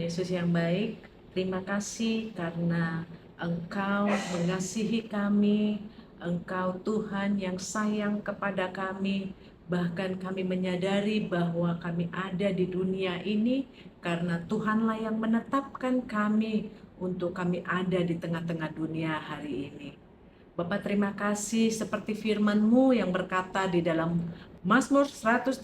Yesus yang baik, terima kasih karena Engkau mengasihi kami, Engkau Tuhan yang sayang kepada kami, bahkan kami menyadari bahwa kami ada di dunia ini karena Tuhanlah yang menetapkan kami untuk kami ada di tengah-tengah dunia hari ini. Bapak terima kasih seperti firman-Mu yang berkata di dalam Mazmur 139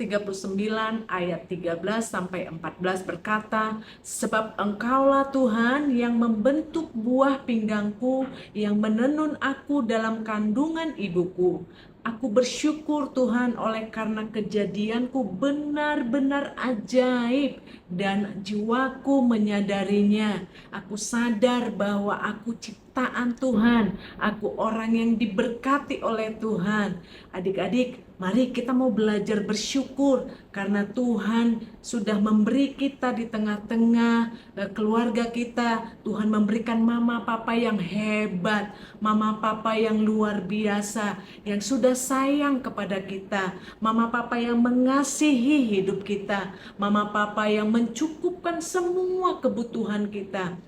ayat 13 sampai 14 berkata, sebab Engkaulah Tuhan yang membentuk buah pinggangku, yang menenun aku dalam kandungan ibuku. Aku bersyukur Tuhan oleh karena kejadianku benar-benar ajaib dan jiwaku menyadarinya. Aku sadar bahwa aku ciptaan Tuhan, aku orang yang diberkati oleh Tuhan. Adik-adik, mari kita mau belajar bersyukur karena Tuhan sudah memberi kita di tengah-tengah keluarga kita. Tuhan memberikan mama papa yang hebat, mama papa yang luar biasa, yang sudah sayang kepada kita, mama papa yang mengasihi hidup kita, mama papa yang mencukupkan semua kebutuhan kita.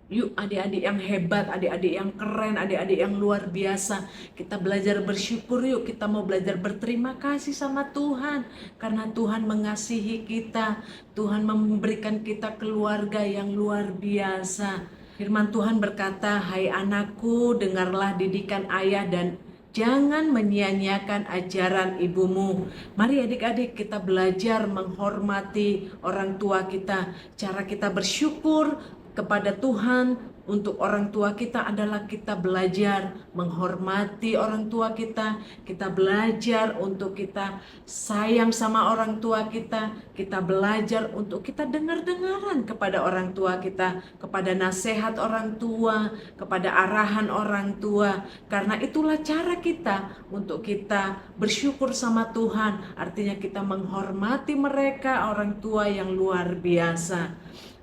Yuk adik-adik yang hebat, adik-adik yang keren, adik-adik yang luar biasa. Kita belajar bersyukur yuk, kita mau belajar berterima kasih sama Tuhan. Karena Tuhan mengasihi kita, Tuhan memberikan kita keluarga yang luar biasa. Firman Tuhan berkata, hai anakku, dengarlah didikan ayah dan jangan menyia-nyiakan ajaran ibumu. Mari adik-adik kita belajar menghormati orang tua kita. Cara kita bersyukur kepada Tuhan untuk orang tua kita adalah kita belajar menghormati orang tua kita. Kita belajar untuk kita sayang sama orang tua kita. Kita belajar untuk kita dengar-dengaran kepada orang tua kita, kepada nasihat orang tua, kepada arahan orang tua. Karena itulah cara kita untuk kita bersyukur sama Tuhan. Artinya kita menghormati mereka, orang tua yang luar biasa.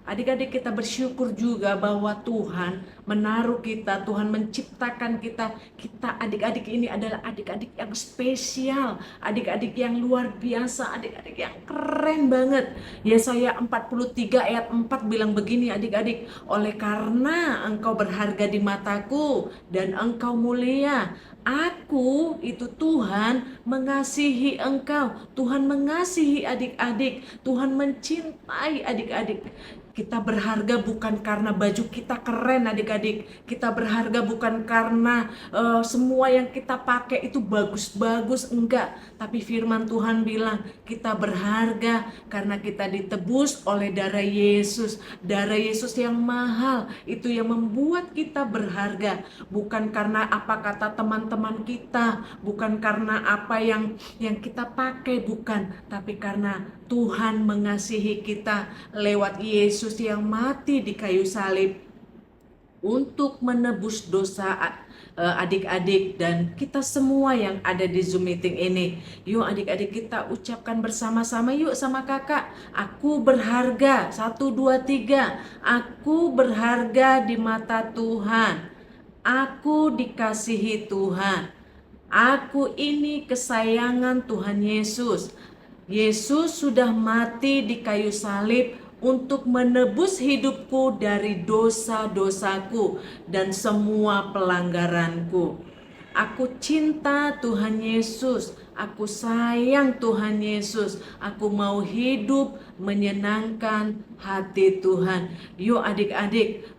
Adik-adik kita bersyukur juga bahwa Tuhan menaruh kita, Tuhan menciptakan kita. Kita adik-adik ini adalah adik-adik yang spesial, adik-adik yang luar biasa, adik-adik yang keren banget. Yesaya 43 ayat 4 bilang begini adik-adik, oleh karena engkau berharga di mataku dan engkau mulia, aku itu Tuhan mengasihi engkau. Tuhan mengasihi adik-adik, Tuhan mencintai adik-adik. Kita berharga bukan karena baju kita keren adik-adik. Kita berharga bukan karena semua yang kita pakai itu bagus-bagus, enggak. Tapi firman Tuhan bilang kita berharga karena kita ditebus oleh darah Yesus. Darah Yesus yang mahal itu yang membuat kita berharga. Bukan karena apa kata teman-teman kita, bukan karena apa yang kita pakai, bukan. Tapi karena Tuhan mengasihi kita lewat Yesus yang mati di kayu salib untuk menebus dosa adik-adik dan kita semua yang ada di Zoom meeting ini. Yuk adik-adik kita ucapkan bersama-sama yuk sama kakak. Aku berharga, 1, 2, 3. Aku berharga di mata Tuhan. Aku dikasihi Tuhan. Aku ini kesayangan Tuhan Yesus. Yesus sudah mati di kayu salib untuk menebus hidupku dari dosa-dosaku dan semua pelanggaranku. Aku cinta Tuhan Yesus, aku sayang Tuhan Yesus, aku mau hidup menyenangkan hati Tuhan. Yuk adik-adik,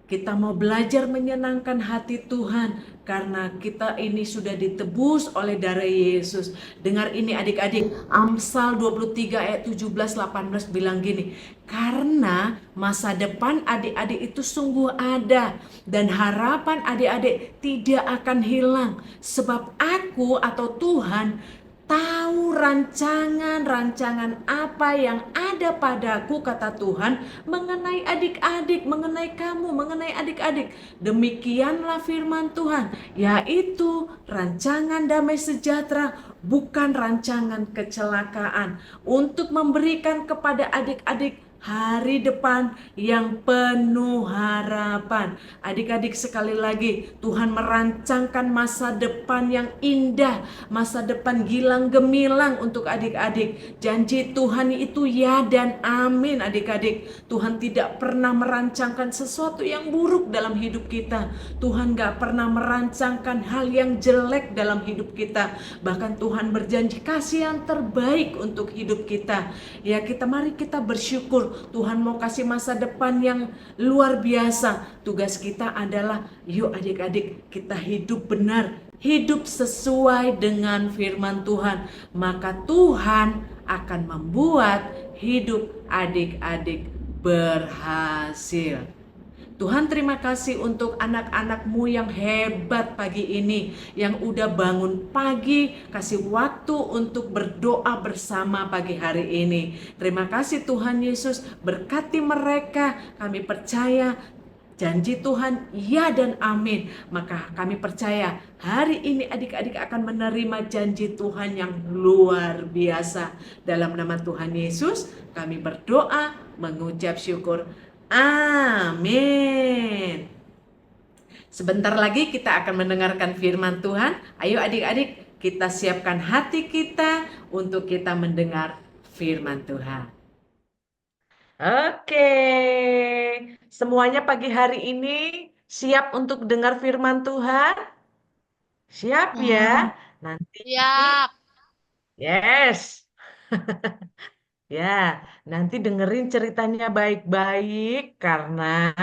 kita mau belajar menyenangkan hati Tuhan karena kita ini sudah ditebus oleh darah Yesus. Dengar ini adik-adik, Amsal 23 ayat 17-18 bilang gini, karena masa depan adik-adik itu sungguh ada dan harapan adik-adik tidak akan hilang. Sebab aku atau Tuhan tahu rancangan-rancangan apa yang ada padaku, kata Tuhan, mengenai adik-adik, mengenai kamu, mengenai adik-adik. Demikianlah firman Tuhan, yaitu rancangan damai sejahtera, bukan rancangan kecelakaan, untuk memberikan kepada adik-adik hari depan yang penuh harapan. Adik-adik, sekali lagi, Tuhan merancangkan masa depan yang indah, masa depan gilang gemilang untuk adik-adik. Janji Tuhan itu ya dan amin, adik-adik. Tuhan tidak pernah merancangkan sesuatu yang buruk dalam hidup kita. Tuhan gak pernah merancangkan hal yang jelek dalam hidup kita. Bahkan Tuhan berjanji kasih yang terbaik untuk hidup kita. Ya, mari kita bersyukur. Tuhan mau kasih masa depan yang luar biasa. Tugas kita adalah, yuk adik-adik, kita hidup benar, hidup sesuai dengan firman Tuhan. Maka Tuhan akan membuat hidup adik-adik berhasil. Tuhan, terima kasih untuk anak-anakmu yang hebat pagi ini, yang udah bangun pagi, kasih waktu untuk berdoa bersama pagi hari ini. Terima kasih Tuhan Yesus, berkati mereka. Kami percaya janji Tuhan ya dan amin. Maka kami percaya hari ini adik-adik akan menerima janji Tuhan yang luar biasa. Dalam nama Tuhan Yesus kami berdoa, mengucap syukur. Amin. Sebentar lagi kita akan mendengarkan firman Tuhan. Ayo adik-adik, kita siapkan hati kita untuk kita mendengar firman Tuhan. Oke, semuanya pagi hari ini siap untuk dengar firman Tuhan? Siap ya? Nanti, Siap. yes. Ya, nanti dengerin ceritanya baik-baik karena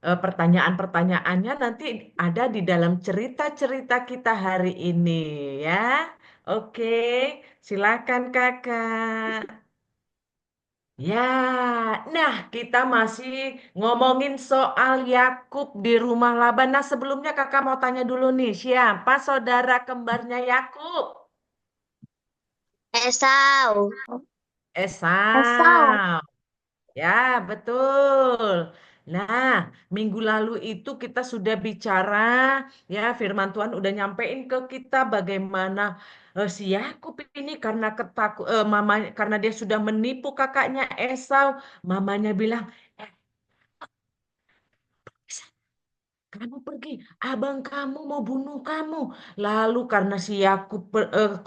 pertanyaan-pertanyaannya nanti ada di dalam cerita-cerita kita hari ini ya. Oke, silakan Kakak. Ya, nah kita masih ngomongin soal Yakub di rumah Laban. Nah, sebelumnya Kakak mau tanya dulu nih, siapa saudara kembarnya Yakub? Esau. Esau. Esau. Ya, betul. Nah, minggu lalu itu kita sudah bicara, ya, firman Tuhan udah nyampein ke kita bagaimana si Yakub ini karena mamanya karena dia sudah menipu kakaknya Esau, mamanya bilang, "Eh, kamu pergi, abang kamu mau bunuh kamu." Lalu karena si Yakub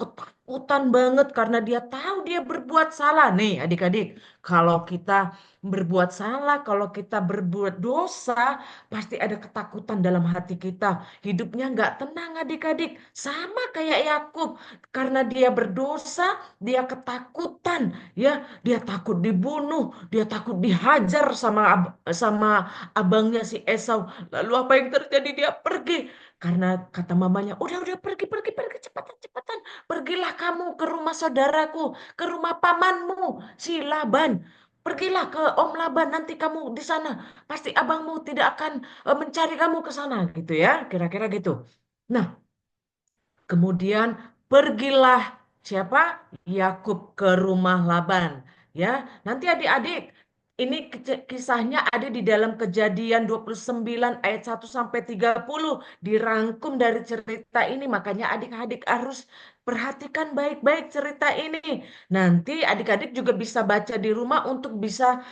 ketakutan banget karena dia tahu dia berbuat salah. Nih adik-adik, kalau kita berbuat salah, kalau kita berbuat dosa, pasti ada ketakutan dalam hati kita. Hidupnya nggak tenang adik-adik. Sama kayak Yakub, karena dia berdosa, dia ketakutan. Ya, dia takut dibunuh, dia takut dihajar sama abangnya si Esau. Lalu apa yang terjadi? Dia pergi. Karena kata mamanya, udah pergi, pergi, pergi, cepatan, cepatan. Pergilah kamu ke rumah saudaraku, ke rumah pamanmu, si Laban. Pergilah ke Om Laban, nanti kamu di sana. Pasti abangmu tidak akan mencari kamu ke sana, gitu ya. Kira-kira gitu. Nah, kemudian pergilah siapa? Yakub ke rumah Laban. Ya, nanti adik-adik, ini kisahnya ada di dalam Kejadian 29 ayat 1 sampai 30, dirangkum dari cerita ini. Makanya adik-adik harus perhatikan baik-baik cerita ini. Nanti adik-adik juga bisa baca di rumah untuk bisa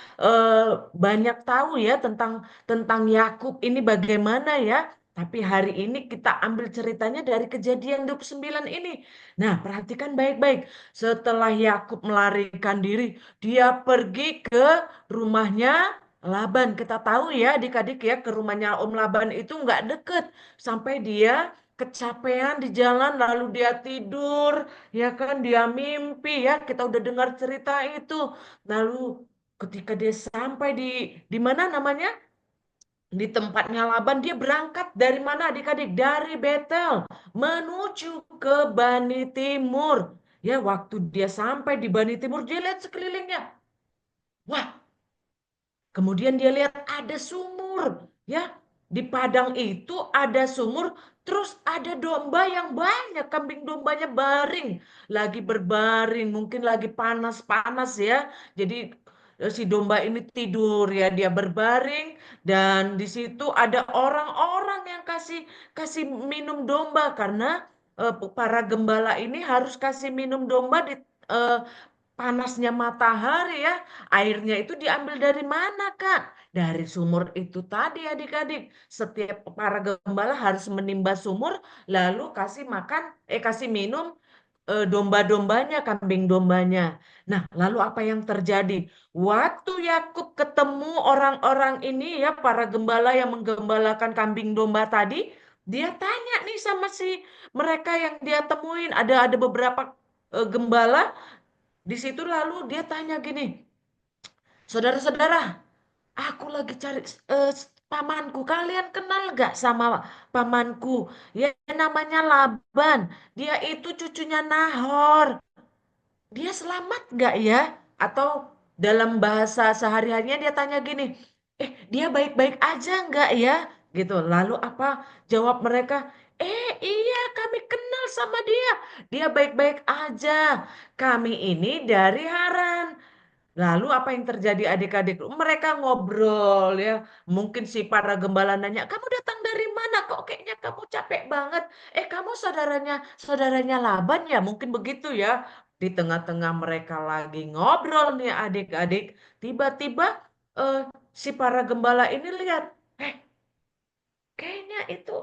banyak tahu ya tentang tentang Yakub ini bagaimana ya. Tapi hari ini kita ambil ceritanya dari Kejadian 29 ini. Nah, perhatikan baik-baik. Setelah Yakub melarikan diri, dia pergi ke rumahnya Laban. Kita tahu ya adik-adik ya, ke rumahnya Om Laban itu nggak deket. Sampai dia kecapean di jalan, lalu dia tidur, ya kan, dia mimpi ya. Kita udah dengar cerita itu. Lalu ketika dia sampai di mana namanya? Di tempatnya Laban, dia berangkat dari mana adik-adik? Dari Betel menuju ke Bani Timur. Ya, waktu dia sampai di Bani Timur, dia lihat sekelilingnya. Wah, kemudian dia lihat ada sumur. Ya, di padang itu ada sumur, terus ada domba yang banyak, kambing dombanya baring, lagi berbaring, mungkin lagi panas-panas ya. Jadi si domba ini tidur ya, dia berbaring dan di situ ada orang-orang yang kasih kasih minum domba karena para gembala ini harus kasih minum domba di eh, panasnya matahari ya, airnya itu diambil dari mana, Kak? Dari sumur itu tadi adik-adik. Setiap para gembala harus menimba sumur, lalu kasih makan, kasih minum domba-dombanya, kambing dombanya. Nah, lalu apa yang terjadi? Waktu Yakub ketemu orang-orang ini ya, para gembala yang menggembalakan kambing domba tadi, dia tanya nih sama si mereka yang dia temuin. Ada beberapa gembala di situ, lalu dia tanya gini, saudara-saudara, aku lagi cari eh, pamanku. Kalian kenal gak sama pamanku? Ya namanya Laban. Dia itu cucunya Nahor. Dia selamat gak ya? Atau dalam bahasa sehari-harinya dia tanya gini, dia baik-baik aja nggak ya? Gitu. Lalu apa jawab mereka? Iya, kami kenal sama dia. Dia baik-baik aja. Kami ini dari Haran. Lalu apa yang terjadi adik-adik? Mereka ngobrol ya. Mungkin si para gembala nanya, kamu datang dari mana? Kok kayaknya kamu capek banget? Kamu saudaranya Laban ya? Mungkin begitu ya. Di tengah-tengah mereka lagi ngobrol nih adik-adik. Tiba-tiba eh, si para gembala ini lihat, eh kayaknya itu,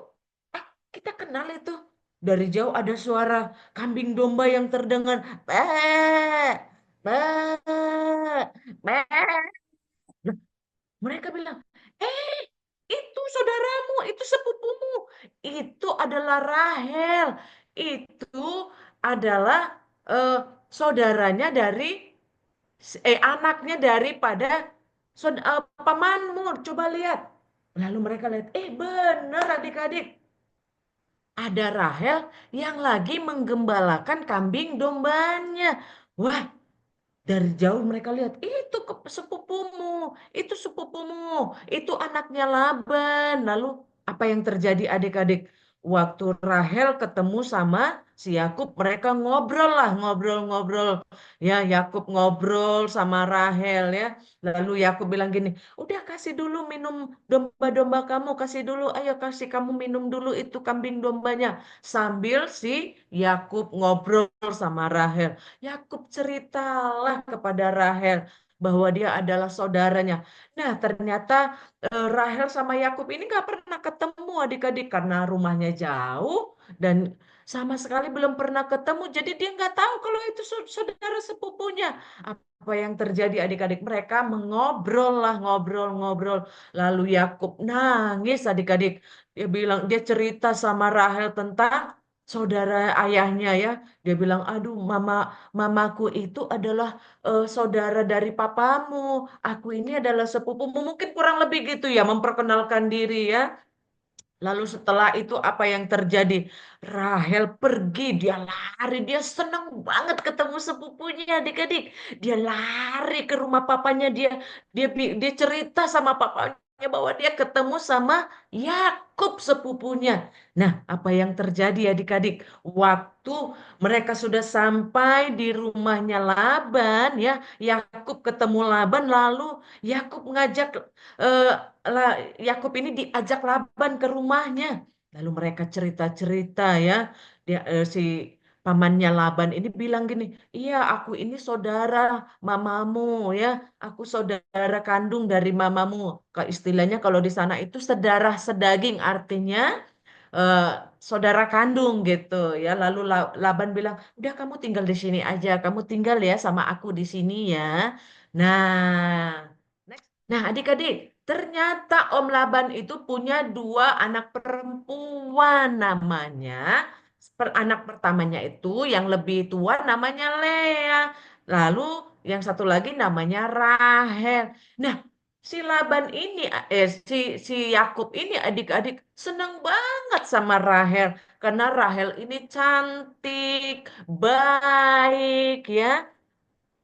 ah, kita kenal itu. Dari jauh ada suara kambing domba yang terdengar, "Bek, bek, bek." Nah, mereka bilang, eh itu saudaramu, itu sepupumu. Itu adalah Rahel. Itu adalah eh, saudaranya dari, anaknya daripada pamanmu. Coba lihat. Lalu mereka lihat, benar adik-adik. Ada Rahel yang lagi menggembalakan kambing dombanya. Wah, dari jauh mereka lihat, sepupumu, itu anaknya Laban. Lalu apa yang terjadi adik-adik? Waktu Rahel ketemu sama si Yakub, mereka ngobrol lah, ngobrol-ngobrol. Ya, Yakub ngobrol sama Rahel ya. Lalu Yakub bilang gini, udah kasih dulu minum domba-domba kamu, kasih dulu, ayo kasih kamu minum dulu itu kambing dombanya. Sambil si Yakub ngobrol sama Rahel. Yakub ceritalah kepada Rahel bahwa dia adalah saudaranya. Nah, ternyata Rahel sama Yakub ini nggak pernah ketemu adik-adik karena rumahnya jauh dan sama sekali belum pernah ketemu. Jadi dia nggak tahu kalau itu saudara sepupunya. Apa yang terjadi adik-adik? Mereka mengobrol lah, ngobrol-ngobrol. Lalu Yakub nangis adik-adik. Dia bilang, dia cerita sama Rahel tentang saudara ayahnya ya. Dia bilang, aduh mamaku itu adalah saudara dari papamu. Aku ini adalah sepupumu. Mungkin kurang lebih gitu ya, memperkenalkan diri ya. Lalu setelah itu apa yang terjadi? Rahel pergi, dia lari, dia senang banget ketemu sepupunya adik-adik. Dia lari ke rumah papanya, dia cerita sama papanya bahwa dia ketemu sama Yakub sepupunya. Nah, apa yang terjadi adik-adik? Waktu mereka sudah sampai di rumahnya Laban ya, Yakub ketemu Laban, lalu Yakub ngajak eh, Yakub ini diajak Laban ke rumahnya. Lalu mereka cerita-cerita ya. Si pamannya Laban ini bilang gini, iya aku ini saudara mamamu ya. Aku saudara kandung dari mamamu. Istilahnya kalau di sana itu sedarah sedaging, artinya eh, saudara kandung gitu ya. Lalu Laban bilang, udah kamu tinggal di sini aja. Kamu tinggal ya sama aku di sini ya. Nah, Nah, adik-adik, ternyata Om Laban itu punya dua anak perempuan namanya. Anak pertamanya itu yang lebih tua namanya Lea. Lalu yang satu lagi namanya Rahel. Nah, si Laban ini, si Yakub ini adik-adik senang banget sama Rahel. Karena Rahel ini cantik, baik ya.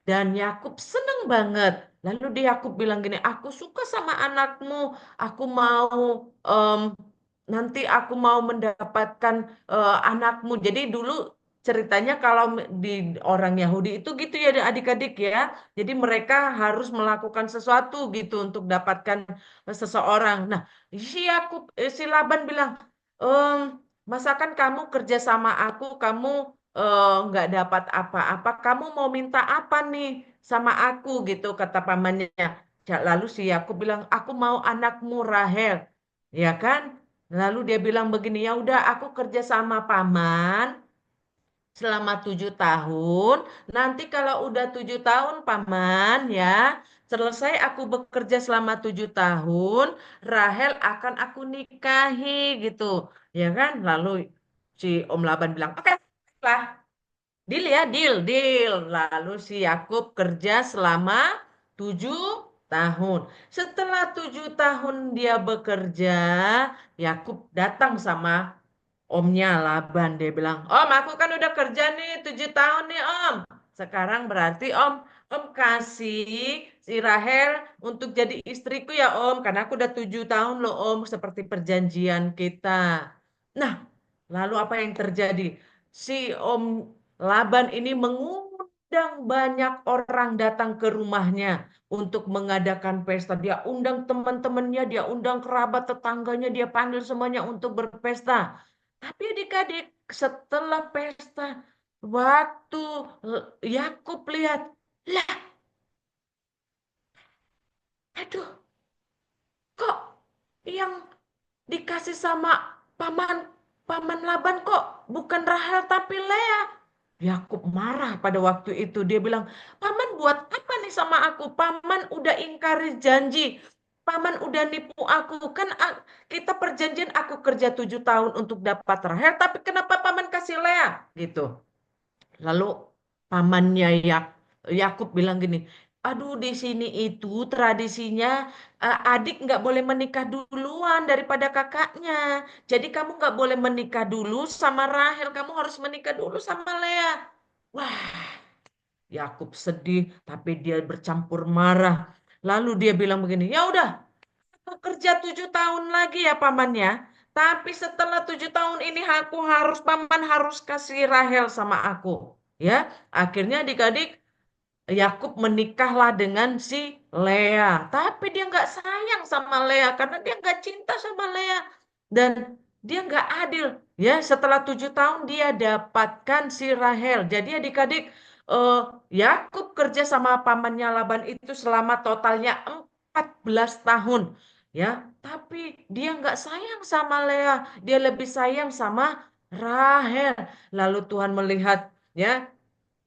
Dan Yakub seneng banget. Lalu dia Yakub bilang gini, aku suka sama anakmu. Aku mau em, nanti aku mau mendapatkan anakmu. Jadi dulu ceritanya kalau di orang Yahudi itu gitu ya adik-adik ya. Jadi mereka harus melakukan sesuatu gitu untuk dapatkan seseorang. Nah, si Laban bilang, em, masakan kamu kerja sama aku, kamu nggak dapat apa-apa. Kamu mau minta apa nih sama aku gitu kata pamannya. Lalu si Yakub bilang, aku mau anakmu Rahel, ya kan? Lalu dia bilang begini, ya udah aku kerja sama paman selama 7 tahun. Nanti kalau udah 7 tahun, paman ya, selesai aku bekerja selama 7 tahun, Rahel akan aku nikahi gitu, ya kan? Lalu si Om Laban bilang, oke lah, deal ya, deal, deal. Lalu si Yakub kerja selama 7 tahun. Setelah 7 tahun dia bekerja, Yakub datang sama omnya Laban. Dia bilang, Om, aku kan udah kerja nih 7 tahun nih, Om. Sekarang berarti Om kasih si Rahel untuk jadi istriku ya, Om. Karena aku udah 7 tahun loh, Om, seperti perjanjian kita. Nah, lalu apa yang terjadi? Si Om Laban ini mengundang banyak orang datang ke rumahnya untuk mengadakan pesta. Dia undang teman-temannya, dia undang kerabat tetangganya, dia panggil semuanya untuk berpesta. Tapi adik-adik, setelah pesta, waktu Yakub lihat, lah, aduh, kok yang dikasih sama paman paman Laban kok bukan Rahel tapi Lea. Yakub marah pada waktu itu. Dia bilang, paman buat apa nih sama aku? Paman udah ingkari janji. Paman udah nipu aku. Kan kita perjanjian aku kerja 7 tahun untuk dapat Rahel. Tapi kenapa paman kasih Lea? Gitu. Lalu pamannya Yakub bilang gini, aduh di sini itu tradisinya adik nggak boleh menikah duluan daripada kakaknya. Jadi kamu nggak boleh menikah dulu sama Rahel, kamu harus menikah dulu sama Lea. Wah, Yakub sedih, tapi dia bercampur marah. Lalu dia bilang begini, ya udah, aku kerja 7 tahun lagi ya pamannya. Tapi setelah 7 tahun ini aku harus paman harus kasih Rahel sama aku. Ya, akhirnya adik-adik Yakub menikahlah dengan si Lea. Tapi dia nggak sayang sama Lea karena dia nggak cinta sama Lea. Dan dia nggak adil. Ya, setelah 7 tahun dia dapatkan si Rahel. Jadi adik-adik eh, Yakub kerja sama pamannya Laban itu selama totalnya 14 tahun. Ya, tapi dia nggak sayang sama Lea. Dia lebih sayang sama Rahel. Lalu Tuhan melihat ya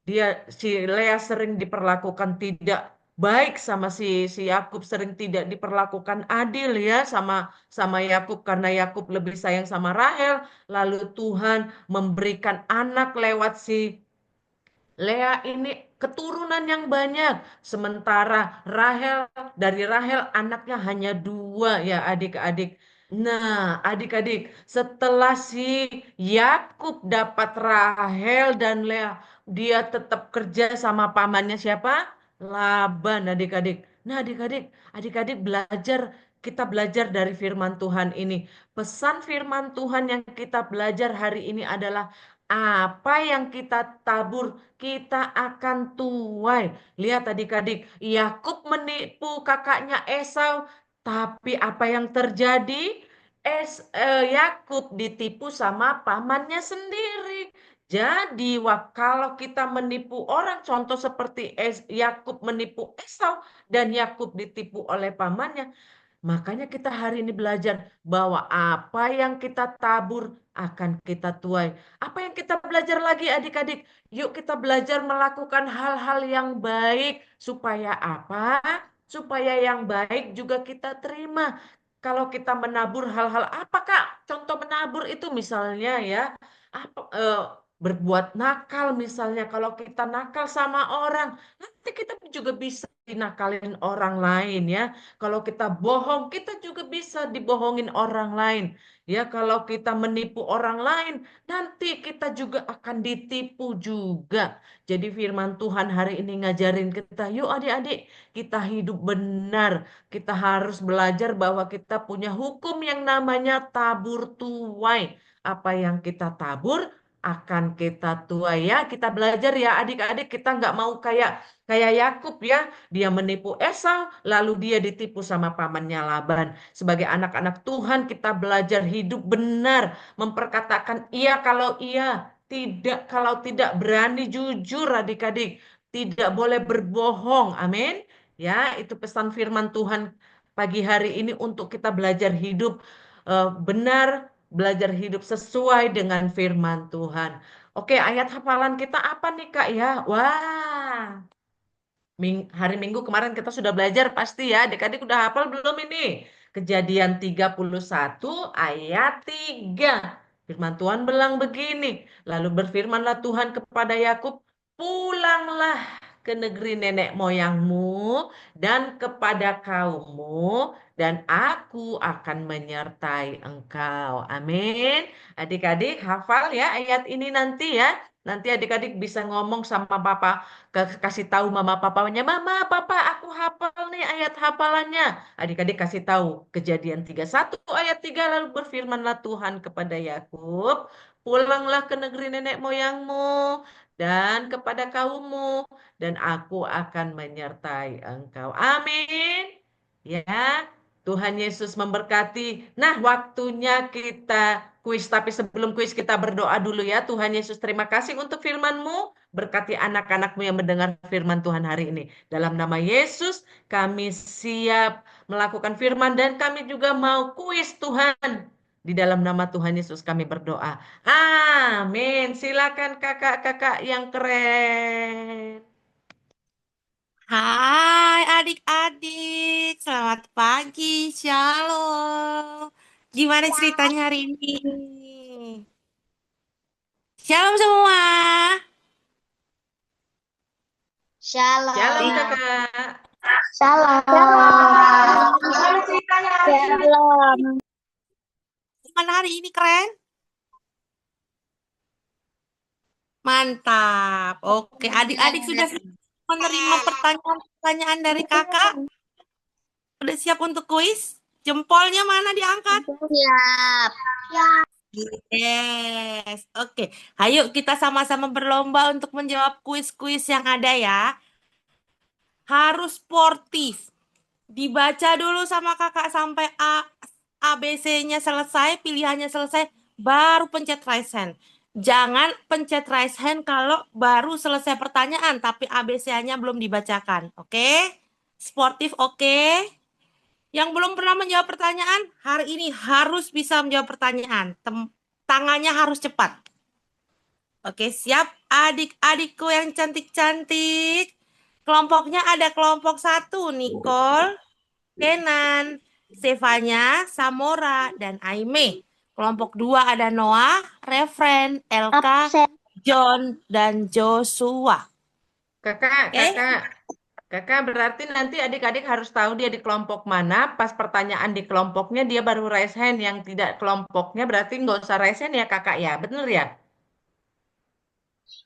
dia si Lea sering diperlakukan tidak baik sama si Yakub, sering tidak diperlakukan adil ya sama sama Yakub karena Yakub lebih sayang sama Rahel. Lalu Tuhan memberikan anak lewat si Lea ini keturunan yang banyak. Sementara dari Rahel anaknya hanya 2 ya adik-adik. Nah, adik-adik, setelah si Yakub dapat Rahel dan Lea, dia tetap kerja sama pamannya siapa? Laban, adik-adik. Nah, adik-adik kita belajar dari firman Tuhan ini. Pesan firman Tuhan yang kita belajar hari ini adalah apa yang kita tabur kita akan tuai. Lihat adik-adik, Yakub menipu kakaknya Esau, tapi apa yang terjadi? Yakub ditipu sama pamannya sendiri. Jadi, kalau kita menipu orang, contoh seperti Yakub menipu Esau dan Yakub ditipu oleh pamannya, makanya kita hari ini belajar bahwa apa yang kita tabur akan kita tuai. Apa yang kita belajar lagi adik-adik? Yuk kita belajar melakukan hal-hal yang baik. Supaya apa? Supaya yang baik juga kita terima. Kalau kita menabur hal-hal apa Kak? Contoh menabur itu misalnya ya, apa, berbuat nakal misalnya. Kalau kita nakal sama orang, nanti kita juga bisa dinakalin orang lain ya. Kalau kita bohong, kita juga bisa dibohongin orang lain. Ya, kalau kita menipu orang lain, nanti kita juga akan ditipu juga. Jadi firman Tuhan hari ini ngajarin kita, yuk adik-adik, kita hidup benar. Kita harus belajar bahwa kita punya hukum yang namanya tabur tuai. Apa yang kita tabur akan kita tuai ya. Kita belajar ya adik-adik, kita nggak mau kayak kayak Yakub ya. Dia menipu Esau, lalu dia ditipu sama pamannya Laban. Sebagai anak-anak Tuhan, kita belajar hidup benar, memperkatakan iya kalau iya, kalau tidak berani jujur adik-adik, tidak boleh berbohong. Amin. Ya, itu pesan firman Tuhan pagi hari ini untuk kita belajar hidup benar, belajar hidup sesuai dengan firman Tuhan. Oke, ayat hafalan kita apa nih Kak ya? Wah, hari Minggu kemarin kita sudah belajar pasti ya. Adik-adik udah hafal belum ini? Kejadian 31 ayat 3. Firman Tuhan bilang begini. Lalu berfirmanlah Tuhan kepada Yakub, pulanglah ke negeri nenek moyangmu dan kepada kaummu, dan aku akan menyertai engkau. Amin. Adik-adik hafal ya ayat ini nanti ya. Nanti adik-adik bisa ngomong sama papa, kasih tahu mama papanya, mama papa aku hafal nih ayat hafalannya. Adik-adik kasih tahu Kejadian 31 ayat 3, lalu berfirmanlah Tuhan kepada Yakub, pulanglah ke negeri nenek moyangmu dan kepada kaummu, dan aku akan menyertai engkau. Amin. Ya, Tuhan Yesus memberkati. Nah, waktunya kita kuis, tapi sebelum kuis kita berdoa dulu ya. Tuhan Yesus, terima kasih untuk firman-Mu. Berkati anak-anak-Mu yang mendengar firman Tuhan hari ini. Dalam nama Yesus, kami siap melakukan firman dan kami juga mau kuis Tuhan. Di dalam nama Tuhan Yesus kami berdoa. Amin. Silakan kakak-kakak yang keren. Hai adik-adik, selamat pagi, shalom. Gimana ceritanya hari ini? Shalom semua. Shalom Shalom. kakak. Shalom. Gimana ceritanya hari ini? Shalom. Gimana hari ini keren? Mantap. Oke, adik-adik sudah siap menerima pertanyaan-pertanyaan dari kakak? Udah siap untuk kuis? Jempolnya mana diangkat? Siap. Yes, oke. Ayo kita sama-sama berlomba untuk menjawab kuis-kuis yang ada ya. Harus sportif. Dibaca dulu sama kakak sampai ABC-nya selesai, pilihannya selesai, baru pencet raise hand. Jangan pencet raise hand kalau baru selesai pertanyaan, tapi ABC-nya belum dibacakan. Oke? Sportif oke? Yang belum pernah menjawab pertanyaan, hari ini harus bisa menjawab pertanyaan. Tangannya harus cepat. Oke, siap adik-adikku yang cantik-cantik. Kelompoknya ada kelompok 1, Nicole, Kenan, Stefania, Samora, dan Aime. Kelompok 2 ada Noah, Refren, Elka, Absen. John, dan Joshua. Kakak, Oke? kakak berarti nanti adik-adik harus tahu dia di kelompok mana. Pas pertanyaan di kelompoknya dia baru raise hand. Yang tidak kelompoknya berarti nggak usah raise hand ya kakak ya. Bener ya?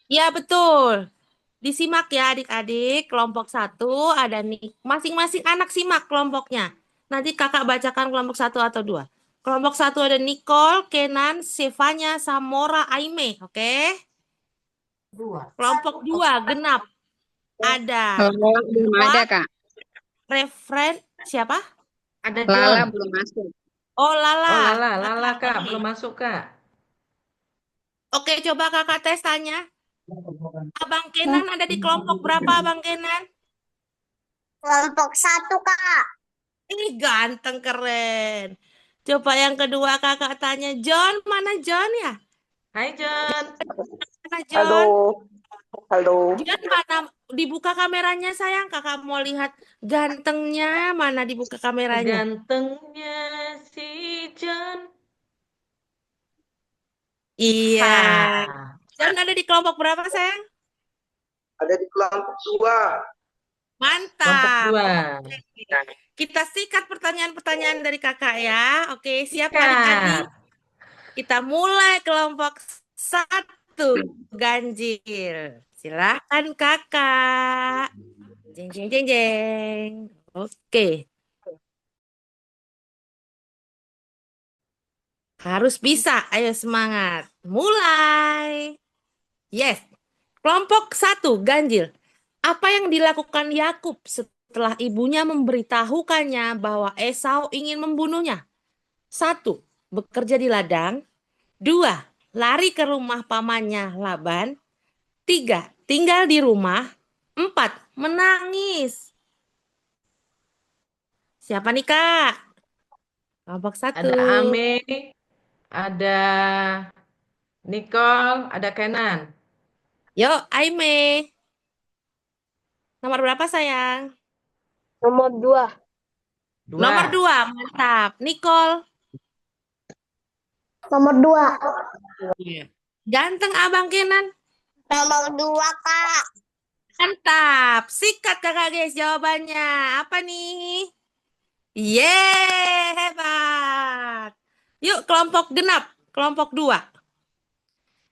Ya, betul. Disimak ya adik-adik. Kelompok 1 ada nih. Masing-masing anak simak kelompoknya. Nanti kakak bacakan kelompok 1 atau 2. Kelompok 1 ada Nicole, Kenan, Stefania, Samora, Aime. Oke? Kelompok 2 genap. Ada Belum ada, Kak. Refren siapa? Ada Lala John. belum masuk. Oh, Lala. Lala kak Oke. belum masuk kak. Oke, coba kakak tes tanya. Abang Kenan ada di kelompok berapa, Abang Kenan? Kelompok 1, Kak. Ini ganteng keren. Coba yang kedua kakak tanya, John, mana John ya? Hai John. Mana John? Halo. John mana? Dibuka kameranya sayang, kakak mau lihat gantengnya, mana dibuka kameranya? Gantengnya si John. Iya. Ha. John ada di kelompok berapa sayang? Ada di kelompok 2. Kelompok Mantap. 2. Oke. Kita sikat pertanyaan-pertanyaan dari kakak ya. Oke, siap Sikat. adik-adik? Kita mulai kelompok 1, ganjil. Silakan kakak. Jeng jeng jeng jeng. Oke. Harus bisa. Ayo semangat. Mulai. Yes. Kelompok 1, ganjil. Apa yang dilakukan Yakub setelah ibunya memberitahukannya bahwa Esau ingin membunuhnya? 1, bekerja di ladang. 2, lari ke rumah pamannya Laban. 3, tinggal di rumah. 4, menangis. Siapa nih, Kak? Kelompok 1. Ada Ame, ada Nicole, ada Kenan. Yuk, Aime. Nomor berapa, sayang? Nomor 2. Nomor 2. 2, mantap. Nicole. Nomor 2. Ganteng Abang Kenan. Nomor 2, Kak. Mantap. Sikat kakak guys jawabannya. Apa nih? Yeay, hebat. Yuk kelompok genap. Kelompok 2.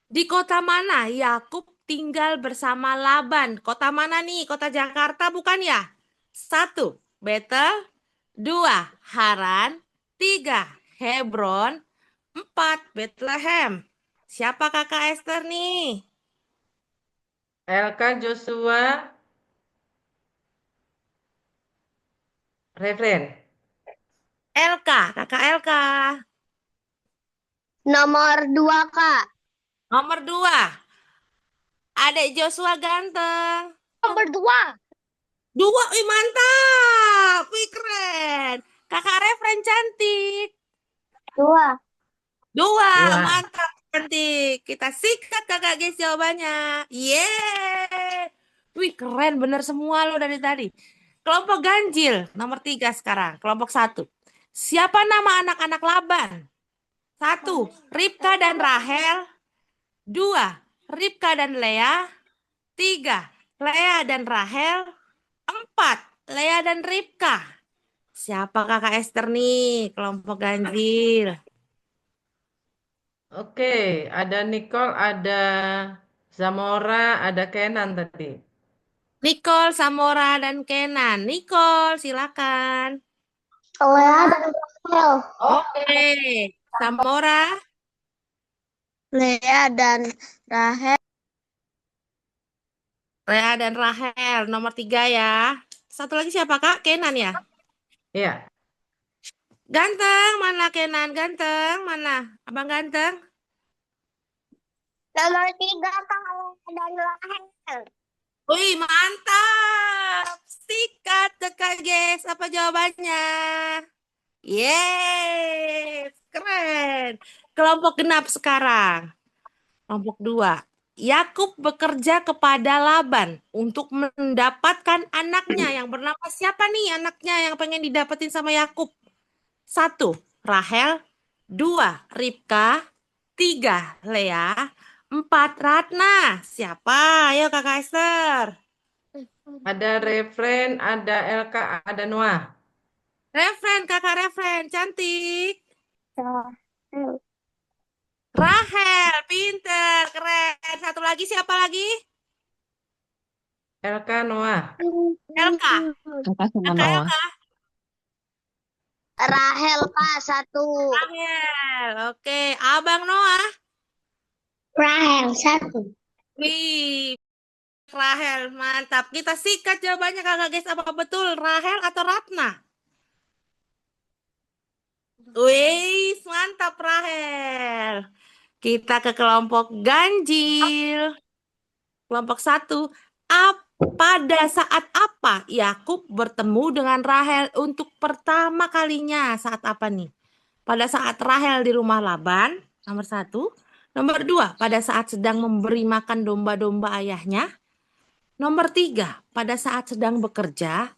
Di kota mana Yakub tinggal bersama Laban? Kota mana nih? Kota Jakarta bukan ya? 1, Betel. 2, Haran. 3, Hebron. 4, Bethlehem. Siapa kakak Esther nih? Elka, Joshua, Refren. Elka, kakak Elka. Nomor 2, Kak. Nomor 2, Adek Joshua ganteng. Nomor 2. 2, wih mantap. Wih keren. Kakak Refren cantik. 2. 2, Dua. mantap cantik. Kita sikat kakak guys jawabannya. Yeay. Wih keren bener semua lo dari tadi. Kelompok ganjil nomor 3 sekarang. Kelompok 1. Siapa nama anak-anak Laban? 1, Ribka dan Rahel. 2, Ribka dan Lea. 3, Lea dan Rahel. 4, Lea dan Ribka. Siapa kakak Esther nih? Kelompok ganjil. Oke, ada Nicole, ada Zamora, ada Kenan tadi. Nicole, Samora, dan Kenan. Nicole, silakan. Lea dan Rahel. Oke. Samora, Lea dan Rahel. Lea dan Rahel. Nomor 3 ya. Satu lagi siapa kak? Kenan ya? Iya, Ganteng, mana Kenan? Ganteng, mana? Abang ganteng? Nomor 3, Kak. Lea dan Rahel. Wih, mantap. Sikat kakak guys. Apa jawabannya? Yeay, keren. Kelompok genap sekarang. Kelompok 2. Yakub bekerja kepada Laban untuk mendapatkan anaknya yang bernama siapa nih anaknya yang pengen didapetin sama Yakub? 1, Rahel. 2, Ribka. 3, Lea. 4, Ratna. Siapa? Ayo kakak Esther. ada Refren, ada Elka, ada Noah. Refren, kakak Refren. Cantik. Rahel, pinter, keren. Satu lagi siapa lagi? Elka, Noah. Elka. Kakak sama Kakak Noah. Elka. Rahel, Kak. 1. Rahel. Oke, Abang Noah. Rahel, 1. Wih, Rahel, mantap. Kita sikat jawabannya kakak guys. Apa betul Rahel atau Ratna? Wih, mantap Rahel. Kita ke kelompok ganjil. Kelompok 1. Pada saat apa Yakub bertemu dengan Rahel untuk pertama kalinya? Saat apa nih? Pada saat Rahel di rumah Laban, nomor 1. Nomor 2, pada saat sedang memberi makan domba-domba ayahnya. Nomor 3, pada saat sedang bekerja.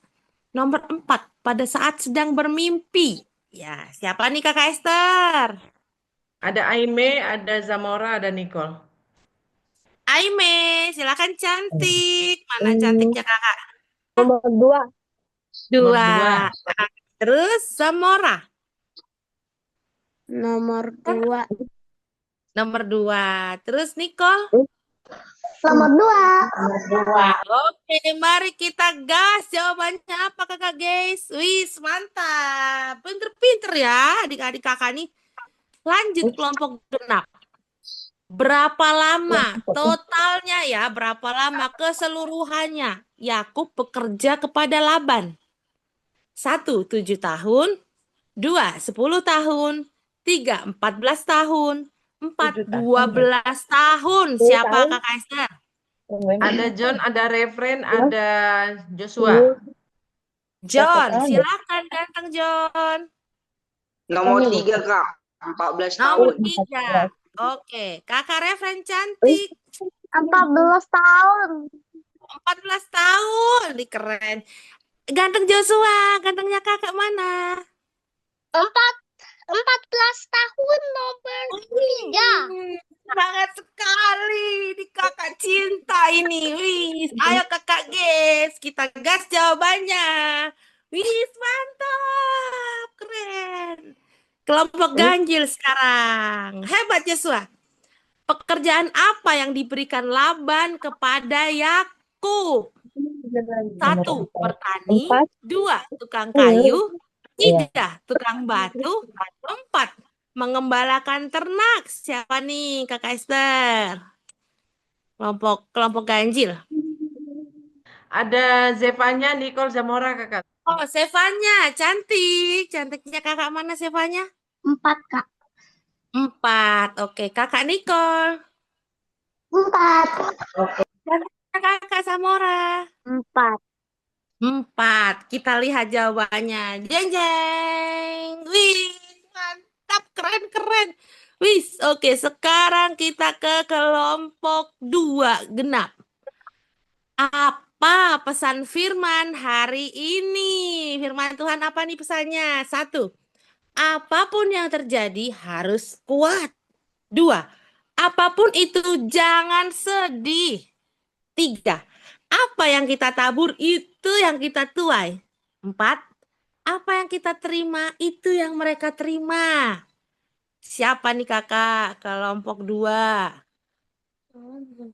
Nomor 4, pada saat sedang bermimpi. Ya, siapa nih kakak Esther? Ada Aime, ada Zamora, ada Nicole. Aime, silakan cantik. Mana cantiknya kakak? Nomor 2. Nomor 2. Terus Zamora. Nomor 2. Nomor 2. Terus Nicole. Nomor 2. Oke, mari kita gas. Jawabannya apa kakak guys? Wis, mantap. Pinter-pinter ya adik-adik kakak nih. Lanjut kelompok genap. Berapa lama totalnya ya? Berapa lama keseluruhannya Yakub bekerja kepada Laban? 1, 7 tahun. 2, 10 tahun. 3, 14 tahun. 4, 7 tahun. 12 tahun. 10 Siapa tahun. Kakak Esther? Ada John, ada Refren, ada Sepuluh. Joshua. John, tahun ya? silakan ganteng John. Nomor Ini. 3 Kak, 14 Nomor tahun. 3. Oke, Kakak Refren cantik. 14 tahun. 14 tahun. Ih, keren. Ganteng Joshua, gantengnya kakak mana? 14 tahun nomor 3. Sangat sekali. Ini kakak cinta ini. Wis, ayo kakak gas. Kita gas jawabannya. Wis, mantap. Keren. Kelompok ganjil sekarang. Hebat Joshua. Pekerjaan apa yang diberikan Laban kepada Yakub? 1, petani. 2, tukang kayu. 3, tukang batu. 4, mengembalakan ternak. Siapa nih Kakak Esther? Kelompok ganjil. Ada Zevanya, Nicole, Zamora, kakak. Oh, Sevanya, cantik. Cantiknya kakak mana Sevanya? 4, Kak. 4. Oke, kakak Nicole. 4. Cantiknya kakak Samora. 4. 4. Kita lihat jawabannya. Jeng jeng. Wih, mantap, keren. Wis, oke, sekarang kita ke kelompok 2 genap. Apa pesan firman hari ini? Firman Tuhan apa nih pesannya? 1, apapun yang terjadi harus kuat. 2, apapun itu jangan sedih. 3, apa yang kita tabur itu yang kita tuai. 4, apa yang kita terima itu yang mereka terima. Siapa nih kakak? Kelompok 2.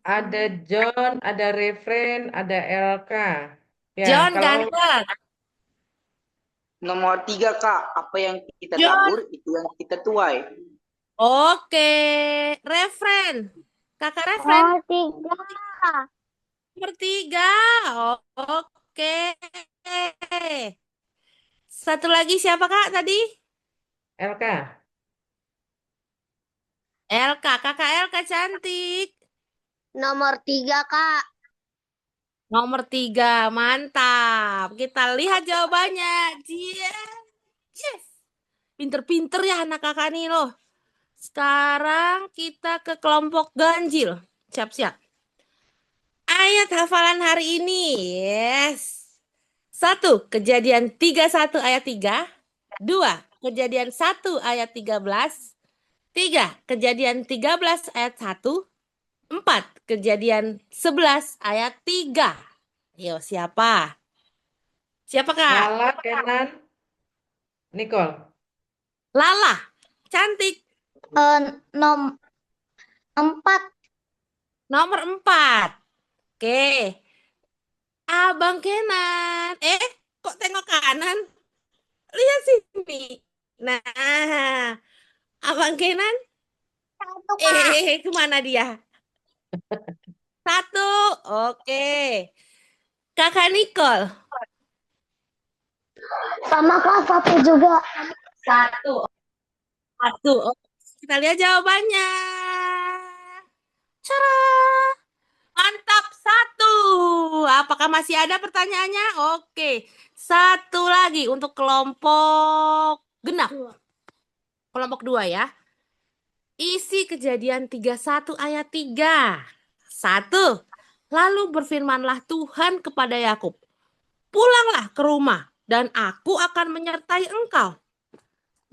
Ada John, ada Refren, ada Elka. Ya, John kalau ganteng. Nomor 3 Kak, apa yang kita John. tabur itu yang kita tuai. Oke. Refren. Kakak Refren. 3. Nomor 3. Oke. Satu lagi siapa kak tadi? Elka. Elka. Kakak Elka cantik. Nomor 3, Kak. Nomor 3. Mantap. Kita lihat jawabannya. Yes. Pinter-pinter ya anak kakak nih loh. Sekarang kita ke kelompok ganjil. Siap-siap. Ayat hafalan hari ini. Yes. 1, Kejadian 31 ayat 3. 2, Kejadian 1 ayat 13. 3, Kejadian 13 ayat 1. 4, Kejadian 11 ayat 3. Yo, siapa? Siapa kak? Lala, Kenan, Nicole. Lala. Cantik. 4. Nomor 4. Oke. Abang Kenan. Kok tengok kanan? Lihat sini. Nah, Abang Kenan. 1, Kak. Kemana dia? 1. Oke. Kakak Nicole. Sama Kak, 1 juga. 1. Oh, kita lihat jawabannya. Cara. Mantap, 1. Apakah masih ada pertanyaannya? Oke. 1 lagi untuk kelompok genap. Kelompok 2 ya. Isi Kejadian 31 ayat 3. 1. Lalu berfirmanlah Tuhan kepada Yakub, pulanglah ke rumah dan aku akan menyertai engkau.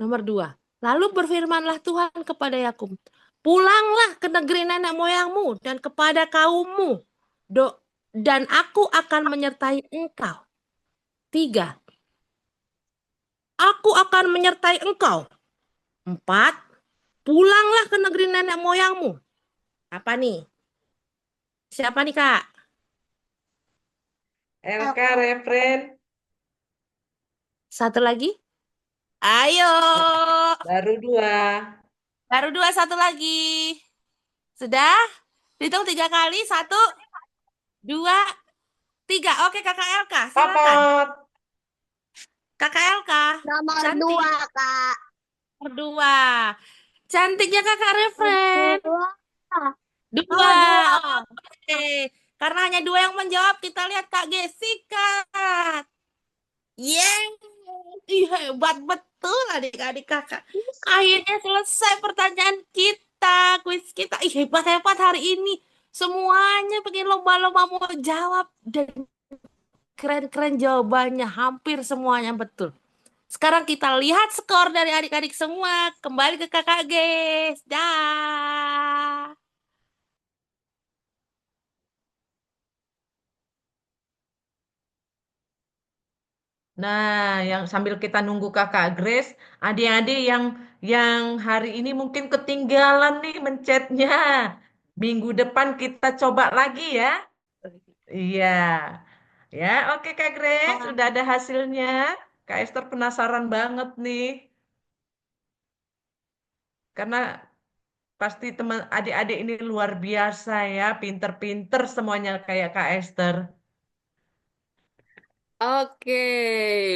Nomor 2. Lalu berfirmanlah Tuhan kepada Yakub, pulanglah ke negeri nenek moyangmu dan kepada kaummu, dan aku akan menyertai engkau. 3. Aku akan menyertai engkau. 4. Pulanglah ke negeri nenek moyangmu. Apa nih? Siapa nih kak? Elka, Refren. 1 lagi. Ayo. Baru 2. Baru 2, 1 lagi. Sudah? Hitung 3 kali. 1, 2, 3. Oke kakak Elka, silakan. Popot. Kakak Elka. Nomor Cantik. 2, Kak. Nomor 2. Cantiknya kakak Refren. Dua. Dua. Oh, dua. Oke. Karena hanya dua yang menjawab, kita lihat Kak Jessica. Yeay. Ih, hebat betul adik-adik kakak. Akhirnya selesai pertanyaan kita, kuis kita. Ih, hebat-hebat hari ini. Semuanya pengen lomba-lomba mau jawab. Dan keren-keren jawabannya. Hampir semuanya betul. Sekarang kita lihat skor dari adik-adik semua. Kembali ke kakak Ges. Dah. Nah, yang sambil kita nunggu Kakak Grace, adik-adik yang hari ini mungkin ketinggalan nih mencetnya. Minggu depan kita coba lagi ya. Iya. Ya, oke Kak Grace, udah ada hasilnya. Kak Esther penasaran banget nih. Karena pasti teman adik-adik ini luar biasa ya, pinter-pinter semuanya kayak Kak Esther. Oke,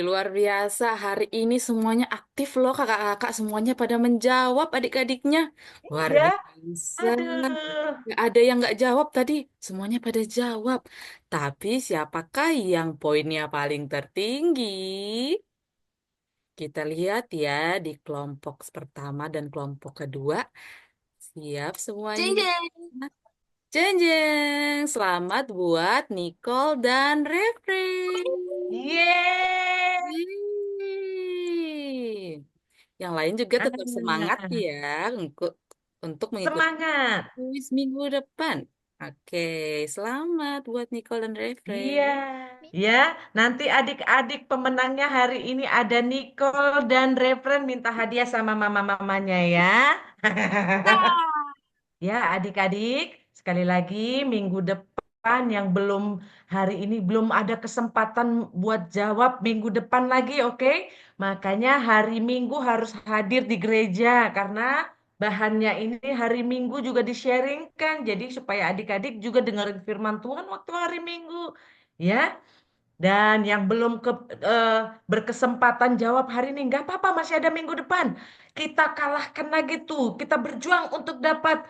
luar biasa. Hari ini semuanya aktif loh, kakak-kakak semuanya pada menjawab adik-adiknya. Luar Ya, biasa. aduh. Nggak ada yang nggak jawab tadi, semuanya pada jawab. Tapi siapakah yang poinnya paling tertinggi? Kita lihat ya di kelompok pertama dan kelompok kedua. Siap semuanya? Jeng jeng. Jeng jeng, selamat buat Nicole dan Refri. Yeay. Yeay. Yang lain juga tetap semangat Ah, ya untuk mengikuti semangat. kuis minggu depan. Oke, selamat buat Nicole dan Refre. Iya, ya. Nanti adik-adik pemenangnya hari ini ada Nicole dan Refren minta hadiah sama mama-mamanya ya. Ya, adik-adik, sekali lagi minggu depan yang belum hari ini belum ada kesempatan buat jawab minggu depan lagi, oke? Makanya hari Minggu harus hadir di gereja karena bahannya ini hari Minggu juga di-sharingkan. Jadi supaya adik-adik juga dengerin firman Tuhan waktu hari Minggu, ya. Dan yang belum eh, berkesempatan jawab hari ini, nggak apa-apa, masih ada minggu depan. Kita kalahkan lagi tuh, kita berjuang untuk dapat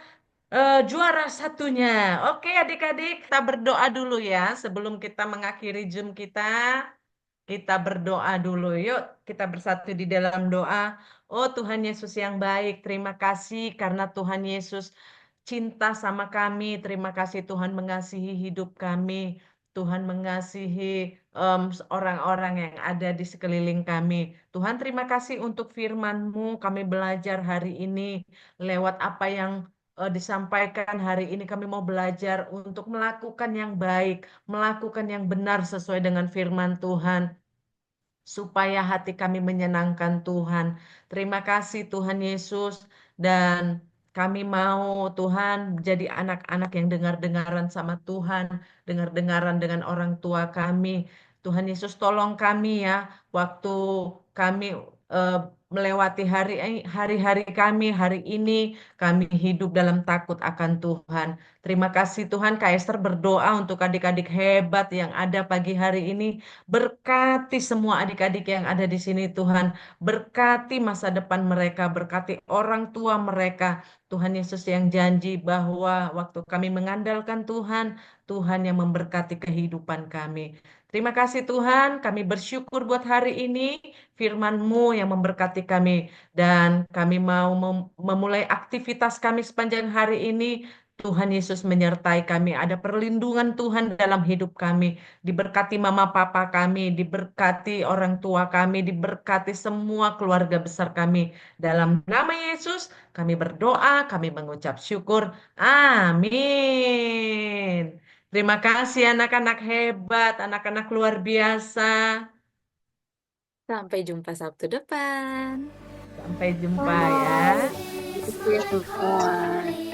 juara satunya. Oke adik-adik, kita berdoa dulu ya sebelum kita mengakhiri Zoom kita. Kita berdoa dulu. Yuk, kita bersatu di dalam doa. Oh Tuhan Yesus yang baik, terima kasih karena Tuhan Yesus cinta sama kami. Terima kasih Tuhan mengasihi hidup kami. Tuhan mengasihi orang-orang yang ada di sekeliling kami. Tuhan terima kasih untuk firman-Mu. Kami belajar hari ini lewat apa yang disampaikan hari ini. Kami mau belajar untuk melakukan yang baik, melakukan yang benar sesuai dengan firman Tuhan supaya hati kami menyenangkan Tuhan. Terima kasih Tuhan Yesus dan kami mau Tuhan jadi anak-anak yang dengar-dengaran sama Tuhan, dengar-dengaran dengan orang tua kami. Tuhan Yesus tolong kami ya waktu kami eh, melewati hari-hari kami hari ini kami hidup dalam takut akan Tuhan. Terima kasih Tuhan, Kak Esther berdoa untuk adik-adik hebat yang ada pagi hari ini. Berkati semua adik-adik yang ada di sini Tuhan. Berkati masa depan mereka, berkati orang tua mereka. Tuhan Yesus yang janji bahwa waktu kami mengandalkan Tuhan, Tuhan yang memberkati kehidupan kami. Terima kasih Tuhan, kami bersyukur buat hari ini, firman-Mu yang memberkati kami. Dan kami mau memulai aktivitas kami sepanjang hari ini. Tuhan Yesus menyertai kami. Ada perlindungan Tuhan dalam hidup kami. Diberkati mama papa kami, diberkati orang tua kami, diberkati semua keluarga besar kami. Dalam nama Yesus, kami berdoa, kami mengucap syukur. Amin. Terima kasih anak-anak hebat, anak-anak luar biasa. Sampai jumpa Sabtu depan. Sampai jumpa ya. Itu ya semua.